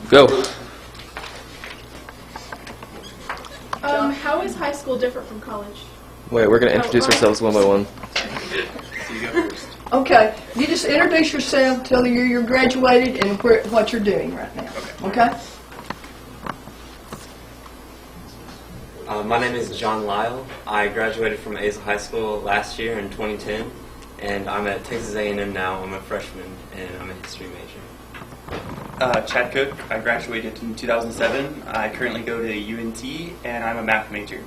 Go. How is high school different from college? Wait, we're going to introduce ourselves one by one. You go first. Okay, you just introduce yourself, tell the year you're graduated, and what you're doing right now. Okay? My name is John Lyle. I graduated from Azle High School last year in 2010, and I'm at Texas A&M now. I'm a freshman, and I'm a history major. Chad Cook. I graduated in 2007. I currently go to UNT, and I'm a math major.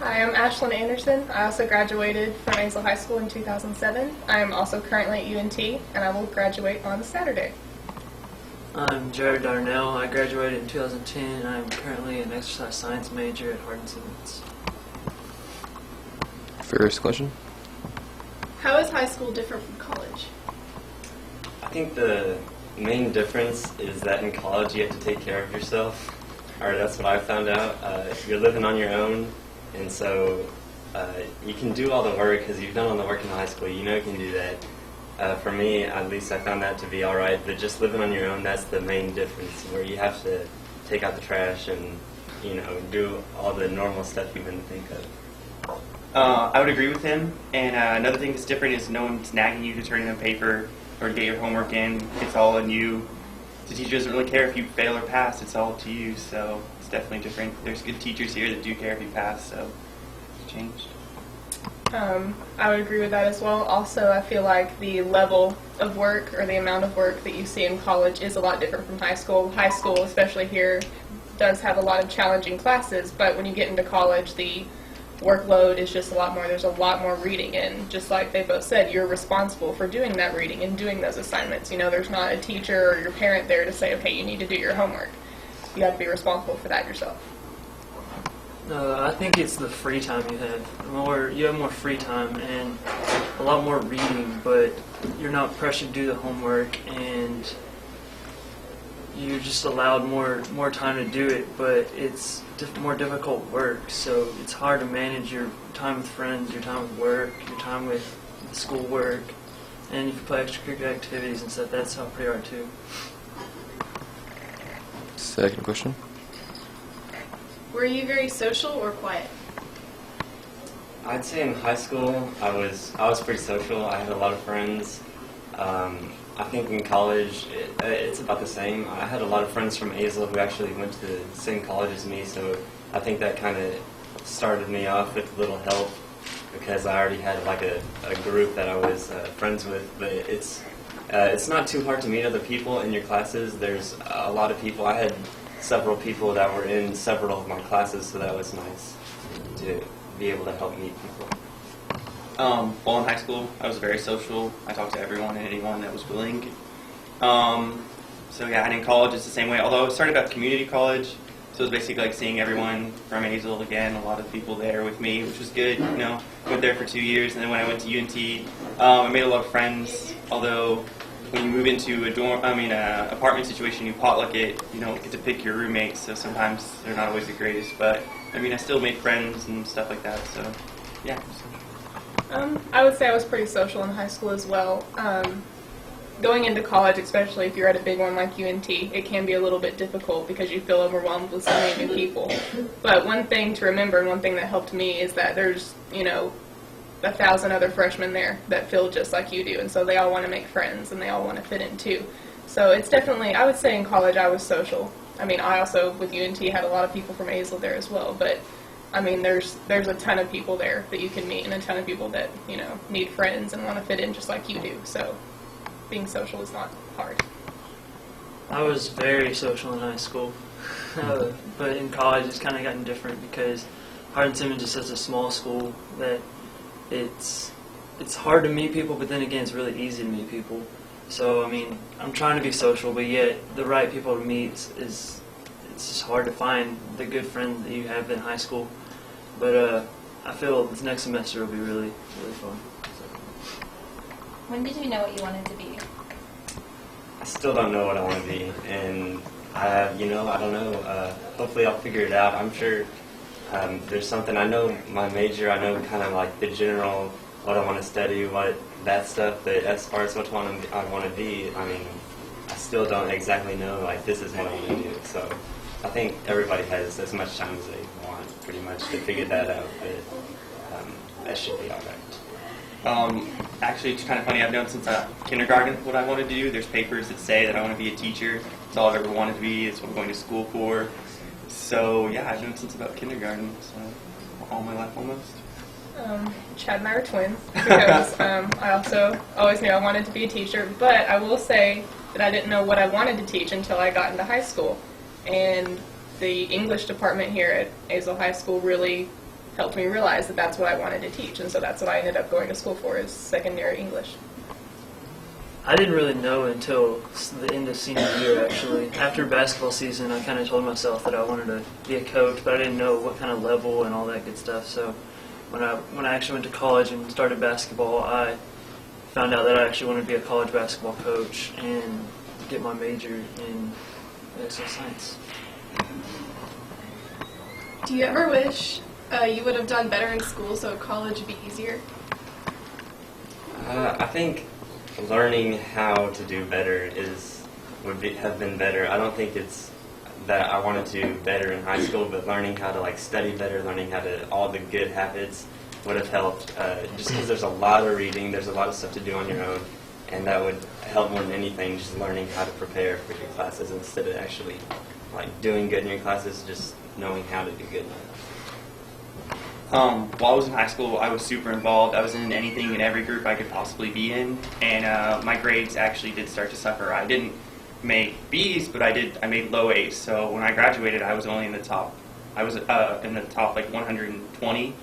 Hi, I'm Ashlyn Anderson. I also graduated from Azle High School in 2007. I am also currently at UNT, and I will graduate on Saturday. I'm Jared Darnell. I graduated in 2010, and I'm currently an exercise science major at Hardin-Simmons. First question. How is high school different from college? I think the main difference is that in college you have to take care of yourself, or that's what I found out. You're living on your own, and so you can do all the work because you've done all the work in high school. You know you can do that. For me, at least, I found that to be all right. But just living on your own, that's the main difference, where you have to take out the trash and, do all the normal stuff you wouldn't think of. I would agree with him. And another thing that's different is no one's nagging you to turn in a paper or to get your homework in. It's all on you. The teacher doesn't really care if you fail or pass. It's all up to you. So it's definitely different. There's good teachers here that do care if you pass. So it's changed. I would agree with that as well. Also, I feel like the level of work or the amount of work that you see in college is a lot different from high school. High school, especially here, does have a lot of challenging classes, but when you get into college, the workload is just a lot more. There's a lot more reading, and just like they both said, you're responsible for doing that reading and doing those assignments. There's not a teacher or your parent there to say, okay, you need to do your homework. You have to be responsible for that yourself. I think it's the free time you have. You have more free time and a lot more reading, but you're not pressured to do the homework, and you're just allowed more time to do it, but it's more difficult work, so it's hard to manage your time with friends, your time with work, your time with schoolwork, and if you play extracurricular activities and stuff, that's pretty hard too. Second question. Were you very social or quiet? I'd say in high school I was pretty social. I had a lot of friends. I think in college it's about the same. I had a lot of friends from Azle who actually went to the same college as me, so I think that kind of started me off with a little help because I already had like a group that I was friends with. But it's not too hard to meet other people in your classes. There's a lot of people. I had several people that were in several of my classes, so that was nice to be able to help meet people. Well, in high school, I was very social. I talked to everyone and anyone that was willing. So yeah, and in college, it's the same way. Although it started at community college, so it was basically like seeing everyone from Azle again. A lot of people there with me, which was good. Went there for 2 years, and then when I went to UNT, I made a lot of friends. Although when you move into a apartment situation, you potluck it. You don't get to pick your roommates, so sometimes they're not always the greatest. But I still made friends and stuff like that. So yeah. I would say I was pretty social in high school as well. Going into college, especially if you're at a big one like UNT, it can be a little bit difficult because you feel overwhelmed with so many new people. But one thing to remember, and one thing that helped me, is that there's, 1,000 other freshmen there that feel just like you do, and so they all want to make friends and they all want to fit in too. So it's definitely, I would say in college I was social. I also, with UNT, had a lot of people from Azle there as well, but there's a ton of people there that you can meet, and a ton of people that, need friends and want to fit in just like you do. So being social is not hard. I was very social in high school, but in college it's kind of gotten different because Hardin-Simmons is such a small school that it's hard to meet people, but then again it's really easy to meet people. So I'm trying to be social, but yet the right people to meet it's just hard to find the good friend that you have in high school. But I feel this next semester will be really, really fun. When did you know what you wanted to be? I still don't know what I want to be, and I don't know. Hopefully I'll figure it out. I'm sure there's something. I know my major. I know kind of like the general what I want to study, that stuff. But as far as what I want to be, I still don't exactly know, like, this is what I want to do. So I think everybody has as much time as they want, pretty much, to figure that out, but that should be all right. Actually, it's kind of funny. I've known since kindergarten what I wanted to do. There's papers that say that I want to be a teacher. It's all I've ever wanted to be. It's what I'm going to school for. So, yeah, I've known since about kindergarten, so all my life almost. Chad and I are twins because I also always knew I wanted to be a teacher, but I will say that I didn't know what I wanted to teach until I got into high school. And the English department here at Azle High School really helped me realize that that's what I wanted to teach, and so that's what I ended up going to school for, is secondary English. I didn't really know until the end of senior year, actually. After basketball season, I kind of told myself that I wanted to be a coach, but I didn't know what kind of level and all that good stuff. So when I actually went to college and started basketball, I found out that I actually wanted to be a college basketball coach and get my major in exercise science. Do you ever wish you would have done better in school so college would be easier? I think learning how to do better have been better. I don't think it's that I wanted to do better in high school, but learning how to study better, learning how to all the good habits would have helped. Just because there's a lot of reading, there's a lot of stuff to do on your own, and that would help more than anything. Just learning how to prepare for your classes instead of actually doing good in your classes, just knowing how to do good. While I was in high school, I was super involved. I was in anything and every group I could possibly be in, and my grades actually did start to suffer. I didn't make B's, but I made low A's. So when I graduated, I was only in the top. I was in the top 120,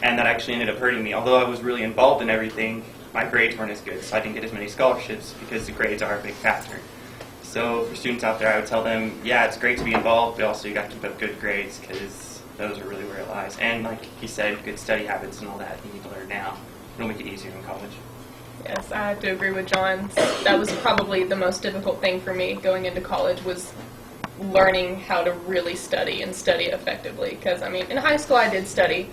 and that actually ended up hurting me. Although I was really involved in everything, my grades weren't as good, so I didn't get as many scholarships because the grades are a big factor. So for students out there, I would tell them, yeah, it's great to be involved, but also you got to keep up good grades because those are really where it lies. And like he said, good study habits and all that you need to learn now. It'll make it easier in college. Yes, I have to agree with John. That was probably the most difficult thing for me going into college, was learning how to really study and study effectively. Because, in high school I did study,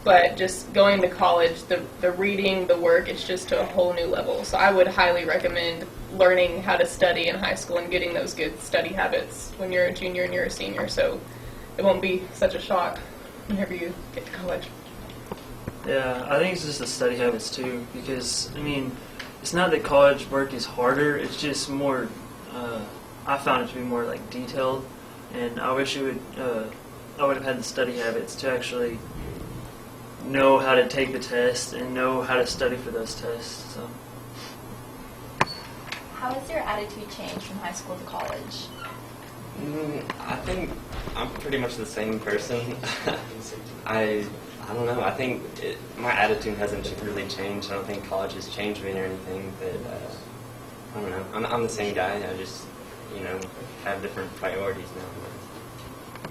but just going to college, the reading, the work, it's just to a whole new level. So I would highly recommend learning how to study in high school and getting those good study habits when you're a junior and you're a senior, so it won't be such a shock whenever you get to college. Yeah, I think it's just the study habits too, because it's not that college work is harder, it's just more, I found it to be more detailed, and I wish I would have had the study habits to actually know how to take the test and know how to study for those tests. So. How has your attitude changed from high school to college? I think I'm pretty much the same person. I don't know. I think my attitude hasn't really changed. I don't think college has changed me or anything. But I don't know. I'm the same guy. I just have different priorities now.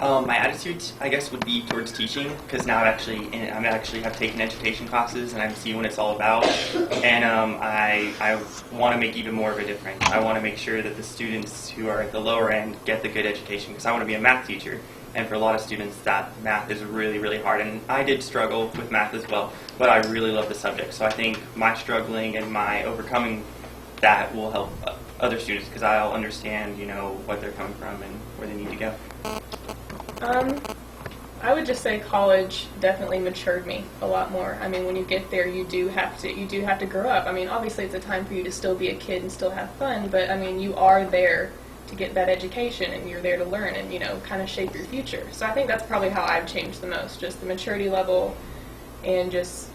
My attitude, I guess, would be towards teaching, because now I actually have taken education classes and I see what it's all about, and I want to make even more of a difference. I want to make sure that the students who are at the lower end get the good education, because I want to be a math teacher, and for a lot of students that math is really, really hard, and I did struggle with math as well, but I really love the subject, so I think my struggling and my overcoming that will help other students, because I'll understand, what they're coming from and where they need to go. I would just say college definitely matured me a lot more. When you get there, you do have to grow up. Obviously it's a time for you to still be a kid and still have fun, but you are there to get that education, and you're there to learn and kind of shape your future. So I think that's probably how I've changed the most, just the maturity level, and just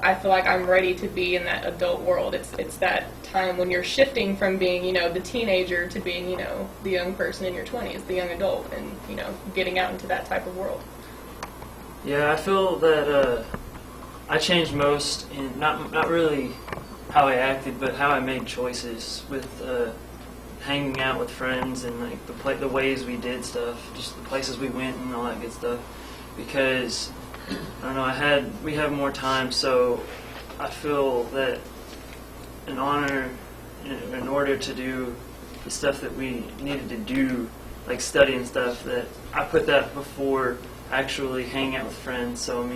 I feel like I'm ready to be in that adult world. It's that time when you're shifting from being the teenager to being the young person in your 20s, the young adult, and getting out into that type of world. Yeah, I feel that I changed most in not really how I acted, but how I made choices with hanging out with friends and the ways we did stuff, just the places we went and all that good stuff. Because I don't know, we have more time, so I feel that in order to do the stuff that we needed to do, like study and stuff, that I put that before actually hanging out with friends. So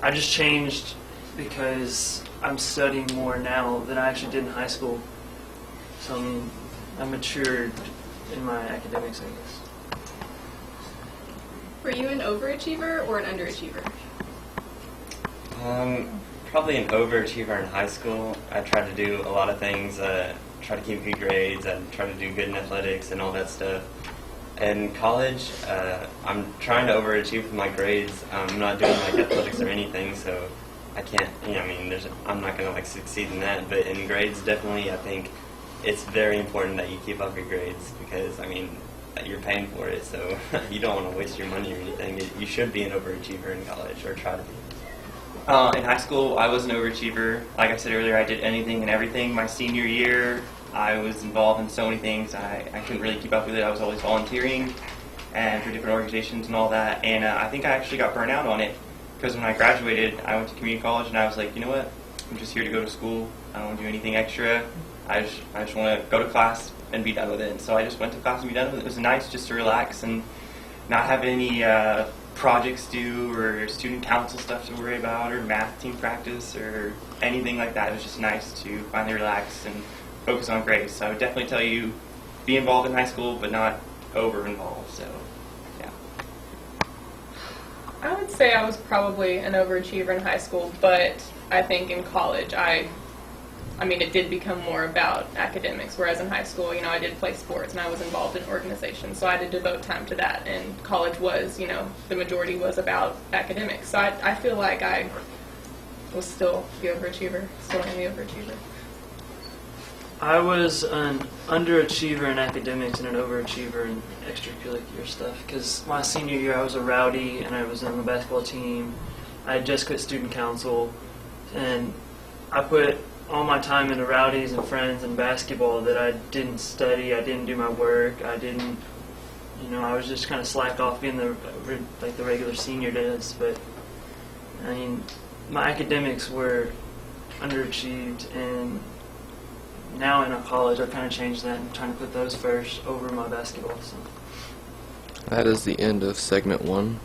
I just changed because I'm studying more now than I actually did in high school. So I matured in my academics, I guess. Were you an overachiever or an underachiever? Probably an overachiever in high school. I tried to do a lot of things, try to keep good grades, I tried to do good in athletics and all that stuff. In college, I'm trying to overachieve with my grades. I'm not doing like athletics or anything, so I can't, I'm not going to like succeed in that. But in grades, definitely, I think it's very important that you keep up your grades because, you're paying for it, so you don't want to waste your money or anything. You should be an overachiever in college, or try to be. In high school, I was an overachiever. Like I said earlier, I did anything and everything. My senior year, I was involved in so many things. I couldn't really keep up with it. I was always volunteering and for different organizations and all that. And I think I actually got burnt out on it because when I graduated, I went to community college and I was like, you know what? I'm just here to go to school. I don't want to do anything extra. I just want to go to class and be done with it. And so I just went to class and be done with it. It was nice just to relax and not have any projects due or student council stuff to worry about or math team practice or anything like that. It was just nice to finally relax and focus on grades. So I would definitely tell you, be involved in high school, but not over-involved. So, yeah. I would say I was probably an overachiever in high school, but I think in college it did become more about academics, whereas in high school, I did play sports and I was involved in organizations, so I had to devote time to that, and college was, the majority was about academics. So I feel like I was still the overachiever, still am the overachiever. I was an underachiever in academics and an overachiever in extracurricular stuff because my senior year I was a rowdy and I was on the basketball team. I had just quit student council and I put all my time into rowdies and friends and basketball that I didn't study, I didn't do my work, I didn't, I was just kind of slack off being the regular senior does. But my academics were underachieved, and now in college I've kind of changed that and trying to put those first over my basketball. So. That is the end of segment 1.